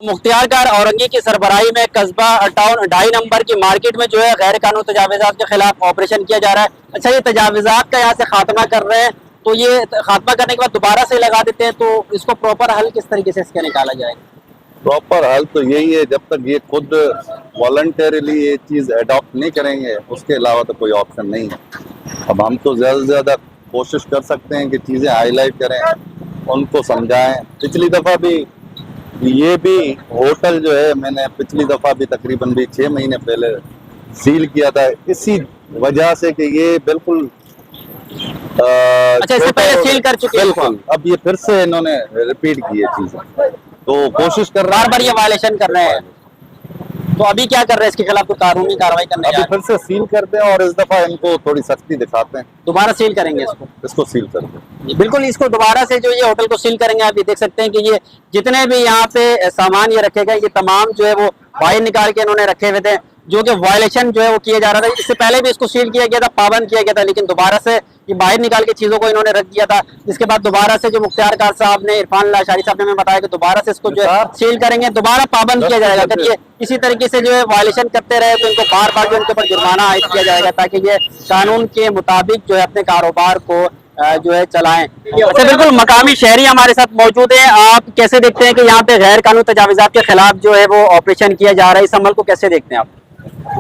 मुख्तियारकार औरंगी की सरबराही में कस्बा टाउन 2.5 नंबर की मार्केट में जो है गैर कानूनी तजावीज़ात के खिलाफ ऑपरेशन किया जा रहा है। अच्छा, ये तजावीज़ात का यहाँ से खात्मा कर रहे हैं, तो ये खात्मा करने के बाद दोबारा से लगा देते हैं, तो इसको प्रॉपर हल किस तरीके से इसका निकाला जाएगा? प्रॉपर हल तो यही है, जब तक ये खुद वॉलंटरीली ये चीज अडॉप्ट नहीं करेंगे उसके अलावा तो कोई ऑप्शन नहीं है। अब हम तो ज्यादा से ज्यादा कोशिश कर सकते हैं कि चीजें हाईलाइट करें, उनको समझाएं। पिछली दफा भी ये भी होटल जो है, मैंने पिछली दफा भी तकरीबन भी 6 महीने पहले सील किया था इसी वजह से कि ये बिल्कुल अच्छा, इससे पहले सील कर चुके हैं? बिल्कुल। अब ये फिर से इन्होंने रिपीट की है चीजें, तो कोशिश कर रहे हैं, बार ये वायलेशन कर रहे हैं, तो अभी क्या कर रहे हैं? इसके खिलाफ कोई कानूनी कार्रवाई करने अभी फिर से सील करते हैं और इस दफा इनको थोड़ी सख्ती दिखाते हैं। दोबारा सील करेंगे इसको सील करते हैं। बिल्कुल, इसको दोबारा से जो ये होटल को सील करेंगे। आप ये देख सकते हैं कि ये जितने भी यहाँ पे सामान ये रखे गए, ये तमाम जो है वो बाहर निकाल के इन्होंने रखे हुए थे, जो कि वायलेशन जो है वो किया जा रहा था। इससे पहले भी इसको सील किया गया था, पाबंद किया गया था, लेकिन दोबारा से ये बाहर निकाल के चीजों को इन्होंने रख दिया था। इसके बाद दोबारा से जो मुख्तियारकार साहब ने, इरफान लाशारी साहब ने हमें बताया कि दोबारा से इसको जो है सील करेंगे, दोबारा पाबंद किया जाएगा। अगर ये इसी तरीके से जो है वायलेशन करते रहे तो इनको बार बार जो इनके ऊपर जुर्माना आयद किया जाएगा, ताकि ये कानून के मुताबिक जो है अपने कारोबार को जो है चलाएं। अच्छा, बिल्कुल मकामी शहरी हमारे साथ मौजूद है। आप कैसे देखते हैं कि यहाँ पे गैर कानूनी तजावीज़ात के खिलाफ जो है वो ऑपरेशन किया जा रहा है? इस अमल को कैसे देखते हैं आप?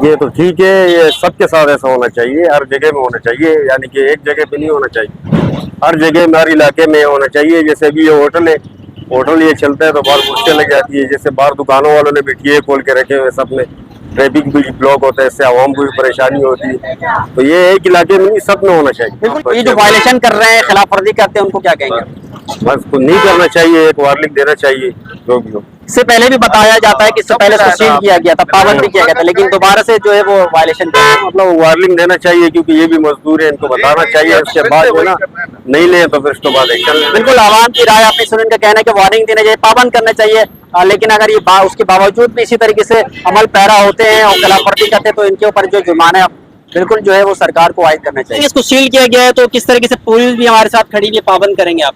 ये तो ठीक है, ये सबके साथ ऐसा होना चाहिए, हर जगह में होना चाहिए, यानी कि एक जगह पे नहीं होना चाहिए, हर जगह में, हर इलाके में होना चाहिए। जैसे भी ये होटल है, होटल ये चलता है तो बाहर मुश्किल लग जाती है। जैसे बाहर दुकानों वालों ने भी ठिए खोल के रखे हुए, सब में ट्रैफिक भी ब्लॉक होता है, इससे आवाम को भी परेशानी होती है। तो ये एक इलाके में नहीं, सब में होना चाहिए। ये जो वायलेशन कर रहे हैं, खिलाफ वर्जी करते हैं, उनको क्या कहेंगे? बस को नहीं करना चाहिए, एक वार्निंग देना चाहिए जो भी हो। इससे पहले भी बताया जाता है कि इससे पहले इसको सील किया गया था, पाबंद भी किया गया था, लेकिन दोबारा से जो है वो वायलेशन कर रहे हैं। मतलब वार्निंग देना चाहिए, क्योंकि ये भी मजदूर है, इनको बताना चाहिए। उसके बाद जो ना नहीं ले तो फिर उसके बाद एक्शन। बिल्कुल, आवाम की राय आपने सुनी, इनका कहना है कि वार्निंग देना चाहिए, पाबंद करना चाहिए, लेकिन अगर ये उसके बावजूद भी इसी तरीके से अमल पैरा होते हैं और खिलाफ वर्जी करते हैं तो इनके ऊपर जो जुर्माना बिल्कुल जो है वो सरकार को आयद करना चाहिए। इसको सील किया गया है तो किस तरीके से पुलिस भी हमारे साथ खड़ी है, पाबंद करेंगे आप?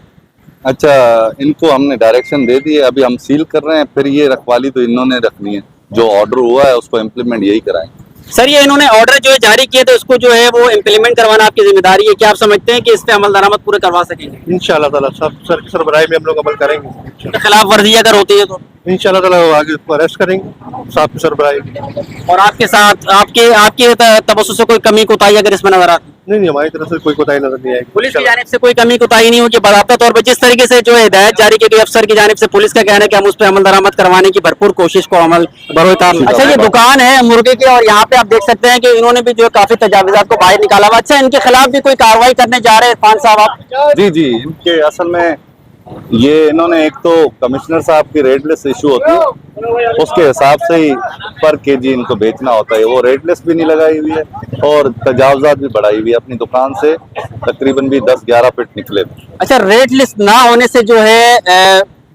अच्छा, इनको हमने डायरेक्शन दे दी है, अभी हम सील कर रहे हैं, फिर ये रखवाली तो इन्होंने रखनी है। जो ऑर्डर हुआ है उसको इम्प्लीमेंट यही कराएंगे। सर, ये इन्होंने ऑर्डर जो है जारी किए तो इसको जो है वो इम्प्लीमेंट करवाना आपकी जिम्मेदारी है। क्या आप समझते हैं कि इस पे अमल दरामद पूरे करवा सकेंगे? इंशाल्लाह ताला सब सर सरबराही में हम लोग अमल करेंगे। खिलाफ वर्जी अगर होती है तो इंशाल्लाह ताला आगे उसको अरेस्ट करेंगे साहब की सरबराही। और आपके साथ आपके तबस्सुस से कोई कमी कोताही अगर इसमें नजर आती? नहीं, हमारी तरफ से कोई कोताही नजर नहीं आएगी। पुलिस की जानिब से कोई कमी कोताही नहीं होगी? बाकायदा तौर पर जिस तरीके से जो हिदायत जारी की गई अफसर की जानिब से, पुलिस का कहना है कि हम उस पर अमल दरामद करवाने की भरपूर कोशिश को अमल बरोताब। अच्छा, ये दुकान है मुर्गे की और यहाँ पे आप देख सकते हैं कि इन्होंने भी जो काफी तजावीज़ात को बाहर निकाला हुआ। अच्छा, इनके खिलाफ भी कोई कार्रवाई करने जा रहे हैं इरफान साहब आप? जी, इनके असल में ये इन्होंने एक तो कमिश्नर साहब की रेट लिस्ट इशू होती है, उसके हिसाब से ही पर केजी इनको बेचना होता है। वो रेट लिस्ट भी नहीं लगाई हुई है और तजावजात भी बढ़ाई हुई है। अपनी दुकान से तकरीबन भी 10-11 फीट निकले थे। अच्छा, रेट लिस्ट ना होने से जो है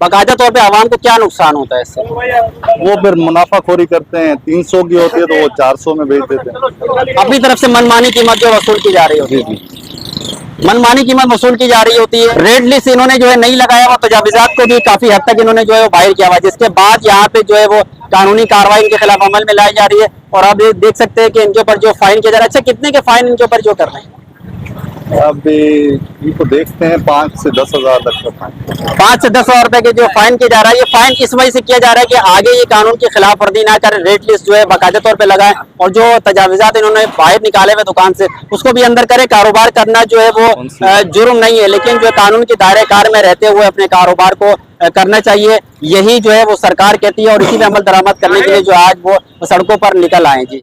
बाकायदा तौर पे आवाम को क्या नुकसान होता है इससे? वो फिर मुनाफाखोरी करते हैं, 300 की होती है तो वो 400 में बेच देते हैं। अपनी तरफ से मनमानी कीमत जो वसूल की जा रही होती है, मनमानी कीमत वसूल की जा रही होती है। रेट लिस्ट इन्होंने जो है नहीं लगाया हुआ, तजावीज़ात को भी काफी हद तक इन्होंने जो है वो बाहर किया हुआ, जिसके बाद यहाँ पे जो है वो कानूनी कार्रवाई इनके खिलाफ अमल में लाई जा रही है। और अब ये देख सकते हैं कि इनके ऊपर जो फाइन किया जा रहा है। अच्छा, कितने के फाइन इनके ऊपर जो कर रहे हैं? अभी इनको देखते हैं 5 से 10 हज़ार तक का फाइन। 5 से 10 हज़ार रुपए के जो फाइन किया जा रहा है, ये फाइन किस वजह से किया जा रहा है कि आगे ये कानून की खिलाफ वर्जी ना कर, रेट लिस्ट जो है बाकायदा तौर पे लगाएं और जो तजावीज़ात इन्होंने बाहर निकाले हुए दुकान से उसको भी अंदर करें। कारोबार करना जो है वो जुर्म नहीं है, लेकिन जो कानून के दायरे कार में रहते हुए अपने कारोबार को करना चाहिए, यही जो है वो सरकार कहती है और इसी में अमल दरामद करने के लिए जो आज वो सड़कों पर निकल आए। जी।